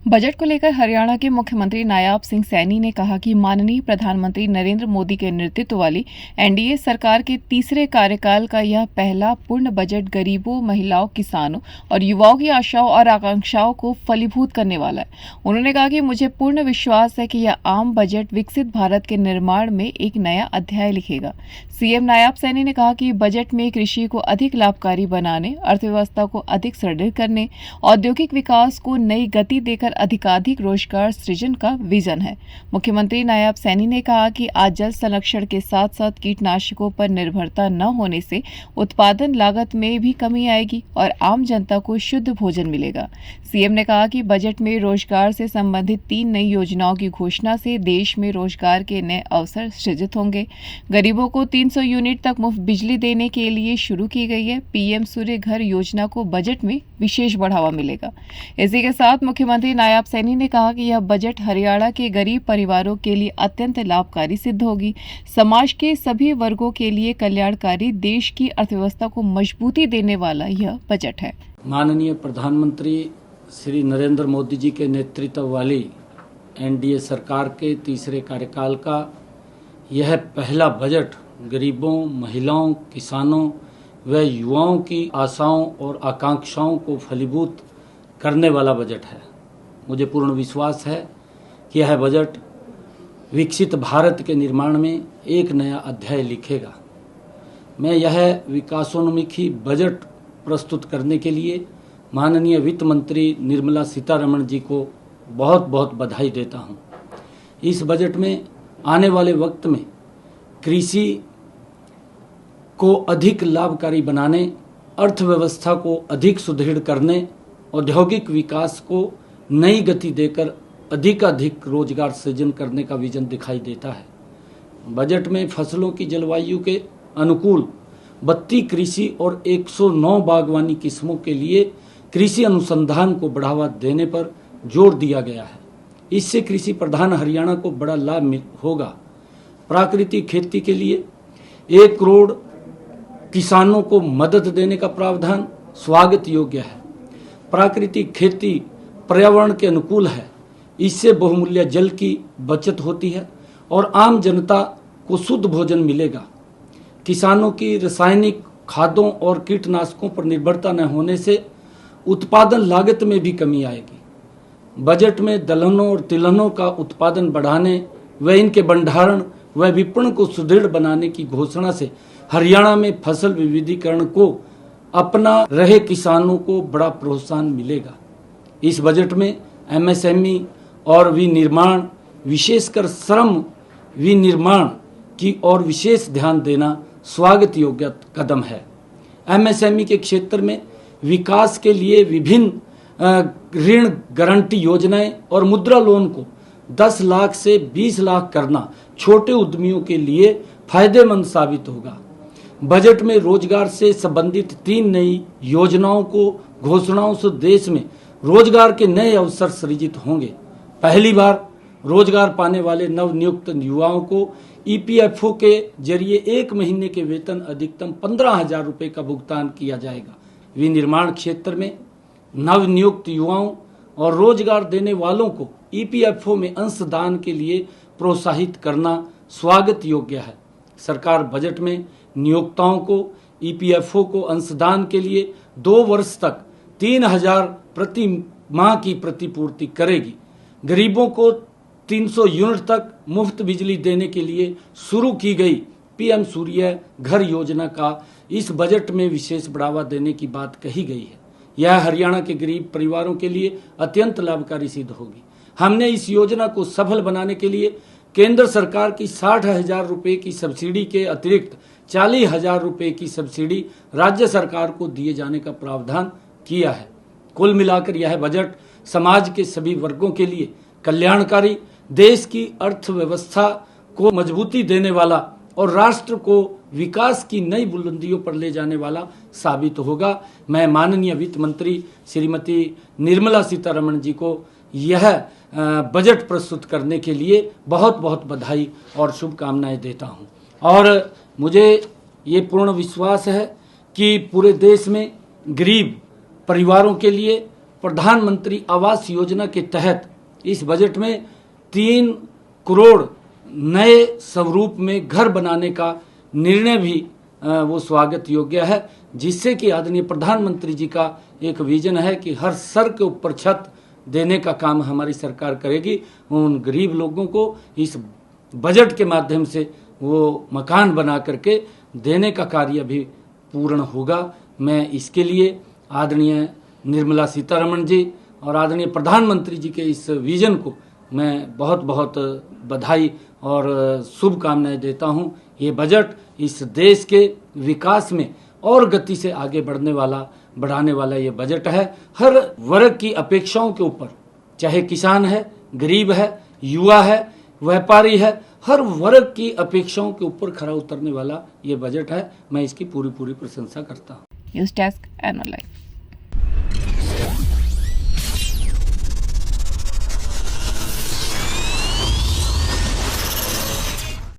Budget को लेकर हरियाणा के मुख्यमंत्री नायाब सिंह सैनी ने कहा कि माननीय प्रधानमंत्री नरेंद्र मोदी के नेतृत्व वाली एनडीए सरकार के तीसरे कार्यकाल का यह पहला पूर्ण बजट गरीबों, महिलाओं, किसानों और युवाओं की आशाओं और आकांक्षाओं को फलीभूत करने वाला है। उन्होंने कहा कि मुझे पूर्ण विश्वास है कि यह आम बजट विकसित भारत के निर्माण में एक नया अध्याय लिखेगा। सीएम नायाब सैनी ने कहा कि बजट में कृषि को अधिक लाभकारी बनाने, अर्थव्यवस्था को अधिक सुदृढ़ करने, औद्योगिक विकास को नई गति देकर अधिकाधिक रोजगार सृजन का विजन है। मुख्यमंत्री नायाब सैनी ने कहा कि आज जल संरक्षण के साथ साथ कीटनाशकों पर निर्भरता न होने से उत्पादन लागत में भी कमी आएगी और आम जनता को शुद्ध भोजन मिलेगा। सीएम ने कहा कि बजट में रोजगार से संबंधित 3 नई योजनाओं की घोषणा से देश में रोजगार के नए अवसर सृजित होंगे। गरीबों को 300 यूनिट तक मुफ्त बिजली देने के लिए शुरू की गई है पीएम सूर्य घर योजना को बजट में विशेष बढ़ावा मिलेगा। इसी के साथ मुख्यमंत्री नायाब सैनी ने कहा कि यह बजट हरियाणा के गरीब परिवारों के लिए अत्यंत लाभकारी सिद्ध होगी। समाज के सभी वर्गों के लिए कल्याणकारी, देश की अर्थव्यवस्था को मजबूती देने वाला यह बजट है। माननीय प्रधानमंत्री श्री नरेंद्र मोदी जी के नेतृत्व वाली एनडीए सरकार के तीसरे कार्यकाल का यह पहला बजट गरीबों, महिलाओं, किसानों व युवाओं की आशाओं और आकांक्षाओं को फलीभूत करने वाला बजट है। मुझे पूर्ण विश्वास है कि यह बजट विकसित भारत के निर्माण में एक नया अध्याय लिखेगा। मैं यह विकासोन्मुखी बजट प्रस्तुत करने के लिए माननीय वित्त मंत्री निर्मला सीतारमण जी को बहुत बहुत बधाई देता हूं। इस बजट में आने वाले वक्त में कृषि को अधिक लाभकारी बनाने, अर्थव्यवस्था को अधिक सुदृढ़ करने, औद्योगिक विकास को नई गति देकर अधिकाधिक रोजगार सृजन करने का विजन दिखाई देता है। बजट में फसलों की जलवायु के अनुकूल 32 कृषि और 109 बागवानी किस्मों के लिए कृषि अनुसंधान को बढ़ावा देने पर जोर दिया गया है। इससे कृषि प्रधान हरियाणा को बड़ा लाभ होगा। प्राकृतिक खेती के लिए 1 करोड़ किसानों को मदद देने का प्रावधान स्वागत योग्य है। प्राकृतिक खेती पर्यावरण के अनुकूल है। इससे बहुमूल्य जल की बचत होती है और आम जनता को शुद्ध भोजन मिलेगा। किसानों की रासायनिक खादों और कीटनाशकों पर निर्भरता न होने से उत्पादन लागत में भी कमी आएगी। बजट में दलहनों और तिलहनों का उत्पादन बढ़ाने व इनके भंडारण व विपणन को सुदृढ़ बनाने की घोषणा से हरियाणा में फसल विविधीकरण को अपना रहे किसानों को बड़ा प्रोत्साहन मिलेगा। इस बजट में एमएसएमई और विनिर्माण, विशेषकर श्रम विनिर्माण की ओर विशेष ध्यान देना स्वागत योग्य कदम है। एमएसएमई के क्षेत्र में विकास के लिए विभिन्न ऋण गारंटी योजनाएं और मुद्रा लोन को 10 लाख से 20 लाख करना छोटे उद्यमियों के लिए फायदेमंद साबित होगा। बजट में रोजगार से संबंधित 3 नई योजनाओं को घोषणाओं से देश में रोजगार के नए अवसर सृजित होंगे। पहली बार रोजगार पाने वाले नवनियुक्त युवाओं को ईपीएफओ के जरिए 1 महीने के वेतन अधिकतम 15,000 रुपये का भुगतान किया जाएगा। विनिर्माण क्षेत्र में नवनियुक्त युवाओं और रोजगार देने वालों को ईपीएफओ में अंशदान के लिए प्रोत्साहित करना स्वागत योग्य है। सरकार बजट में नियोक्ताओं को ईपीएफओ को अंशदान के लिए 2 वर्ष तक 3,000 प्रति माह की प्रतिपूर्ति करेगी। गरीबों को 300 यूनिट तक मुफ्त बिजली देने के लिए शुरू की गई पीएम सूर्य घर योजना का इस बजट में विशेष बढ़ावा देने की बात कही गई है। यह हरियाणा के गरीब परिवारों के लिए अत्यंत लाभकारी सिद्ध होगी। हमने इस योजना को सफल बनाने के लिए केंद्र सरकार की 60,000 रुपये की सब्सिडी के अतिरिक्त 40,000 रुपये की सब्सिडी राज्य सरकार को दिए जाने का प्रावधान किया है। कुल मिलाकर यह बजट समाज के सभी वर्गों के लिए कल्याणकारी, देश की अर्थव्यवस्था को मजबूती देने वाला और राष्ट्र को विकास की नई बुलंदियों पर ले जाने वाला साबित होगा। मैं माननीय वित्त मंत्री श्रीमती निर्मला सीतारमण जी को यह बजट प्रस्तुत करने के लिए बहुत बहुत बधाई और शुभकामनाएं देता हूं। और मुझे ये पूर्ण विश्वास है कि पूरे देश में गरीब परिवारों के लिए प्रधानमंत्री आवास योजना के तहत इस बजट में 3 करोड़ नए स्वरूप में घर बनाने का निर्णय भी वो स्वागत योग्य है, जिससे कि आदरणीय प्रधानमंत्री जी का एक विजन है कि हर सर के ऊपर छत देने का काम हमारी सरकार करेगी। उन गरीब लोगों को इस बजट के माध्यम से वो मकान बना करके देने का कार्य भी पूर्ण होगा। मैं इसके लिए आदरणीय निर्मला सीतारमण जी और आदरणीय प्रधानमंत्री जी के इस विजन को मैं बहुत बहुत बधाई और शुभकामनाएं देता हूं। ये बजट इस देश के विकास में और गति से आगे बढ़ाने वाला ये बजट है। हर वर्ग की अपेक्षाओं के ऊपर, चाहे किसान है, गरीब है, युवा है, व्यापारी है, हर वर्ग की अपेक्षाओं के ऊपर खरा उतरने वाला ये बजट है। मैं इसकी पूरी प्रशंसा करता हूँ। News desk एनोलाइव।